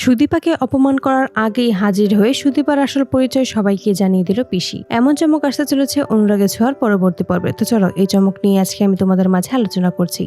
সুদীপাকে অপমান করার আগেই হাজির হয়ে সুদীপার আসল পরিচয় সবাইকে জানিয়ে দিল পিসি। এমন চমক আসতে চলেছে অনুরাগে ছোঁয়ার পরবর্তী পর্বে। তো চলো এই চমক নিয়ে আজকে আমি তোমাদের মাঝে আলোচনা করছি।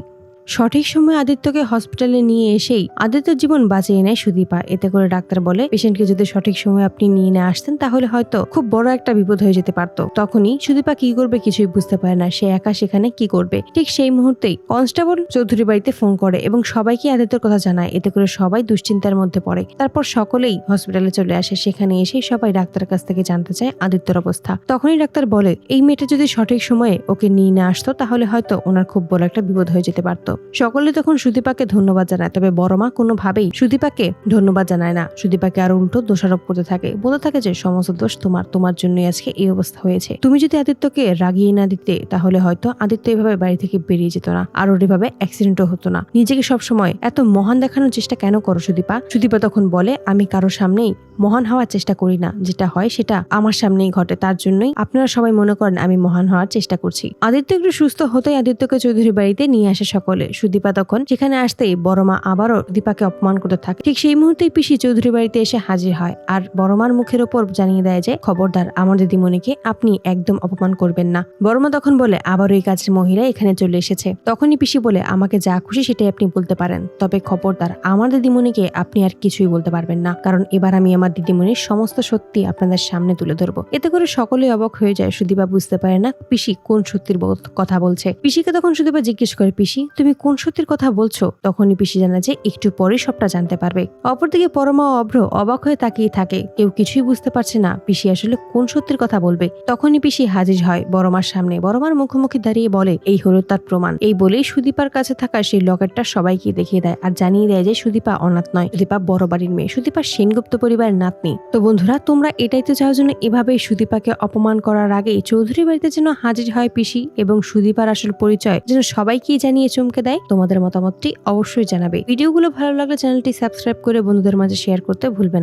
সঠিক সময় আদিত্যকে হসপিটালে নিয়ে এসেই আদিত্যের জীবন বাঁচিয়ে নেয় সুদীপা। এতে করে ডাক্তার বলে, পেশেন্টকে যদি সঠিক সময় আপনি নিয়ে না আসতেন তাহলে হয়তো খুব বড় একটা বিপদ হয়ে যেতে পারতো। তখনই সুদীপা কি করবে কিছুই বুঝতে পারে না, সে একা সেখানে কি করবে। ঠিক সেই মুহূর্তেই কনস্টেবল চৌধুরী বাড়িতে ফোন করে এবং সবাইকে আদিত্যর কথা জানায়। এতে করে সবাই দুশ্চিন্তার মধ্যে পড়ে। তারপর সকলেই হসপিটালে চলে আসে। সেখানে এসে সবাই ডাক্তারের কাছ থেকে জানতে চায় আদিত্যর অবস্থা। তখনই ডাক্তার বলে, এই মেয়েটা যদি সঠিক সময়ে ওকে নিয়ে না আসতো তাহলে হয়তো ওনার খুব বড় একটা বিপদ হয়ে যেতে পারতো। সকলে তখন সুদীপাকে ধন্যবাদ জানায়, তবে বড় মা কোনোভাবেই সুদীপাকে ধন্যবাদ জানায় না। সুদীপাকে আরো উল্টো দোষারোপ করতে থাকে, বলতে থাকে যে সমস্ত দোষ তোমার জন্যই আজকে এই অবস্থা হয়েছে। তুমি যদি আদিত্যকে রাগিয়ে না দিতে তাহলে হয়তো আদিত্য এভাবে বাড়ি থেকে বেরিয়ে যেত না, আর ওর এভাবে অ্যাক্সিডেন্টও হতো না। নিজেকে সবসময় এত মহান দেখানোর চেষ্টা কেন করো সুদীপা? সুদীপা তখন বলে, আমি কারোর সামনেই মহান হওয়ার চেষ্টা করি না, যেটা হয় সেটা আমার সামনেই ঘটে, তার জন্যই আপনারা সবাই মনে করেন আমি মহান হওয়ার চেষ্টা করছি। আদিত্য একটু সুস্থ হতেই আদিত্যকে চৌধুরী বাড়িতে নিয়ে আসে সকলে। সুদীপা তখন সেখানে আসতেই বড় মা আবারও দীপাকে অপমান করতে থাকে। ঠিক সেই মুহূর্তেই পিসি চৌধুরী বাড়িতে এসে হাজির হয় আর বড় মার মুখের উপর জানিয়ে দেয় যে খবরদার আমার দিদিমণিকে আপনি একদম অপমান করবেন না। বড় মা তখন বলে, আবারও এই কাজের মহিলা এখানে চলে এসেছে। তখনই পিসি বলে, আমাকে যা খুশি সেটাই আপনি বলতে পারেন, তবে খবরদার আমার দিদিমণিকে আপনি আর কিছুই বলতে পারবেন না, কারণ এবার আমি আমার দিদিমণির সমস্ত সত্যি আপনাদের সামনে তুলে ধরবো। এতে করে সকলেই অবাক হয়ে যায়। সুদীপা বুঝতে পারে না পিসি কোন সত্যির কথা বলছে। পিসিকে তখন সুদীপা জিজ্ঞেস করে, পিসি তুমি কোন সত্যির কথা বলছো? তখনই পিসি জানা যে একটু পরে সবটা জানতে পারবে। অপরদিকে পরমা ও অভ্র অবাক হয়ে তাকিয়ে থাকে, কেউ কিছুই বুঝতে পারছে না পিসি আসলে কোন সত্যির কথা বলবে। তখনই পিসি হাজির হয় বড়মার সামনে। বড়মার মুখোমুখি দাঁড়িয়ে বলে, এই হলো তার প্রমাণ। এই বলেই সুদীপার কাছে থাকা সেই লকেটটা সবাইকে দেখিয়ে দেয় আর জানিয়ে দেয় যে সুদীপা অনাথ নয়, সুদীপা বড় বাড়ির মেয়ে, সুদীপা সেনগুপ্ত পরিবারের নাতনি। তো বন্ধুরা, তোমরা এটাই তো চাও জন্য এভাবেই সুদীপাকে অপমান করার আগেই চৌধুরী বাড়িতে যেন হাজির হয় পিসি এবং সুদীপার আসল পরিচয় যেন সবাইকে জানিয়ে চমকে দেয়। তোমাদের মতামতটি অবশ্যই জানাবে। ভিডিওগুলো ভালো লাগলে চ্যানেলটি সাবস্ক্রাইব করে বন্ধুদের মাঝে শেয়ার করতে ভুলবে না।